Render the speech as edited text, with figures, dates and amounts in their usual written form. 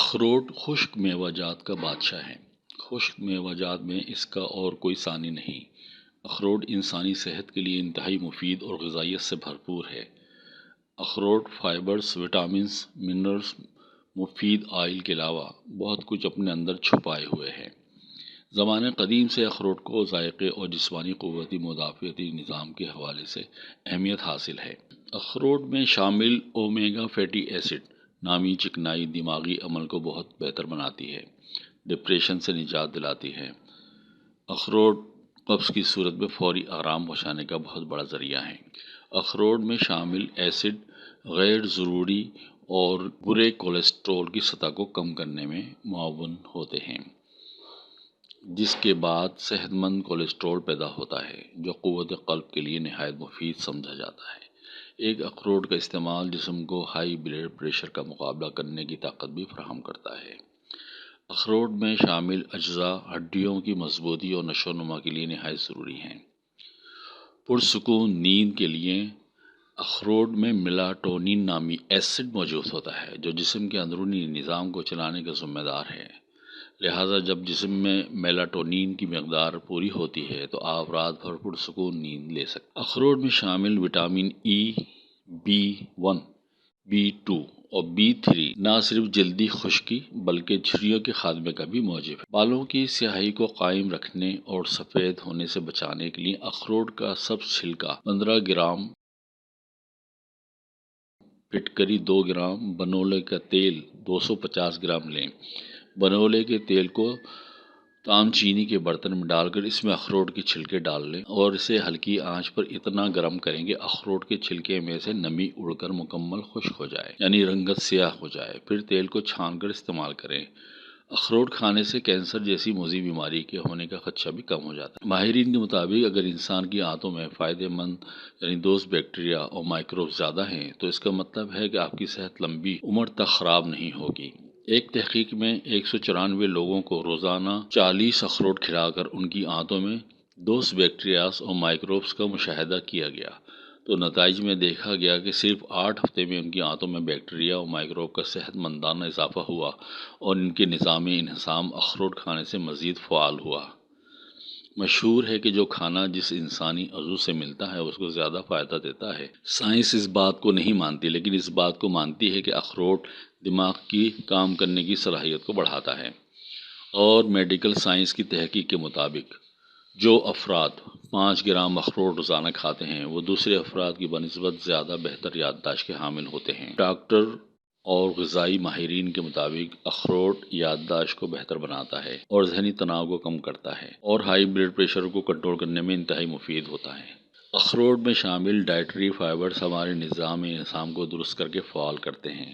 اخروٹ خشک میوہ جات کا بادشاہ ہے۔ خشک میوہ جات میں اس کا اور کوئی ثانی نہیں۔ اخروٹ انسانی صحت کے لیے انتہائی مفید اور غذائیت سے بھرپور ہے۔ اخروٹ فائبرز، وٹامنز، منرلز، مفید آئل کے علاوہ بہت کچھ اپنے اندر چھپائے ہوئے ہیں۔ زمانہ قدیم سے اخروٹ کو ذائقے اور جسمانی قوتی مدافعتی نظام کے حوالے سے اہمیت حاصل ہے۔ اخروٹ میں شامل اومیگا فیٹی ایسڈ نامی چکنائی دماغی عمل کو بہت بہتر بناتی ہے، ڈپریشن سے نجات دلاتی ہے۔ اخروٹ قبض کی صورت میں فوری آرام پہنچانے کا بہت بڑا ذریعہ ہے۔ اخروٹ میں شامل ایسڈ غیر ضروری اور برے کولیسٹرول کی سطح کو کم کرنے میں معاون ہوتے ہیں، جس کے بعد صحت مند کولیسٹرول پیدا ہوتا ہے جو قوت قلب کے لیے نہایت مفید سمجھا جاتا ہے۔ ایک اخروٹ کا استعمال جسم کو ہائی بلڈ پریشر کا مقابلہ کرنے کی طاقت بھی فراہم کرتا ہے۔ اخروٹ میں شامل اجزاء ہڈیوں کی مضبوطی اور نشو و نما کے لیے نہایت ضروری ہیں۔ پرسکون نیند کے لیے اخروٹ میں میلاٹونین نامی ایسڈ موجود ہوتا ہے جو جسم کے اندرونی نظام کو چلانے کا ذمہ دار ہے۔ لہٰذا جب جسم میں میلاٹونین کی مقدار پوری ہوتی ہے تو آپ رات بھر پرسکون نیند لے سکتے ہیں۔ اخروٹ میں شامل وٹامن ای، B1، B2 اور B3 نہ صرف جلدی خشکی بلکہ جھریوں کے خاتمے کا بھی موجب ہے۔ بالوں کی سیاہی کو قائم رکھنے اور سفید ہونے سے بچانے کے لیے اخروٹ کا سبز چھلکا 15 گرام، پھٹکری 2 گرام، بنولے کا تیل 250 گرام لیں۔ بنولے کے تیل کو تام چینی کے برتن میں ڈال کر اس میں اخروٹ کے چھلکے ڈال لیں اور اسے ہلکی آنچ پر اتنا گرم کریں کہ اخروٹ کے چھلکے میں سے نمی اڑ کر مکمل خشک ہو جائے، یعنی رنگت سیاہ ہو جائے۔ پھر تیل کو چھان کر استعمال کریں۔ اخروٹ کھانے سے کینسر جیسی موذی بیماری کے ہونے کا خدشہ بھی کم ہو جاتا ہے۔ ماہرین کے مطابق اگر انسان کی آنتوں میں فائدہ مند یعنی دوست بیکٹیریا اور مائکروب زیادہ ہیں تو اس کا مطلب ہے کہ آپ کی صحت لمبی عمر تک خراب نہیں ہوگی۔ ایک تحقیق میں 194 لوگوں کو روزانہ 40 اخروٹ کھلا کر ان کی آنتوں میں دوست بیکٹیریاز اور مائکروبز کا مشاہدہ کیا گیا تو نتائج میں دیکھا گیا کہ صرف 8 ہفتے میں ان کی آنتوں میں بیکٹیریا اور مائکروب کا صحت مندانہ اضافہ ہوا اور ان کے نظام انہضام اخروٹ کھانے سے مزید فعال ہوا۔ مشہور ہے کہ جو کھانا جس انسانی عضو سے ملتا ہے اس کو زیادہ فائدہ دیتا ہے۔ سائنس اس بات کو نہیں مانتی لیکن اس بات کو مانتی ہے کہ اخروٹ دماغ کی کام کرنے کی صلاحیت کو بڑھاتا ہے، اور میڈیکل سائنس کی تحقیق کے مطابق جو افراد 5 گرام اخروٹ روزانہ کھاتے ہیں وہ دوسرے افراد کی بنسبت زیادہ بہتر یادداشت کے حامل ہوتے ہیں۔ ڈاکٹر اور غذائی ماہرین کے مطابق اخروٹ یادداشت کو بہتر بناتا ہے اور ذہنی تناؤ کو کم کرتا ہے اور ہائی بلڈ پریشر کو کنٹرول کرنے میں انتہائی مفید ہوتا ہے۔ اخروٹ میں شامل ڈائٹری فائبرز ہمارے نظام انہضام کو درست کر کے فعال کرتے ہیں۔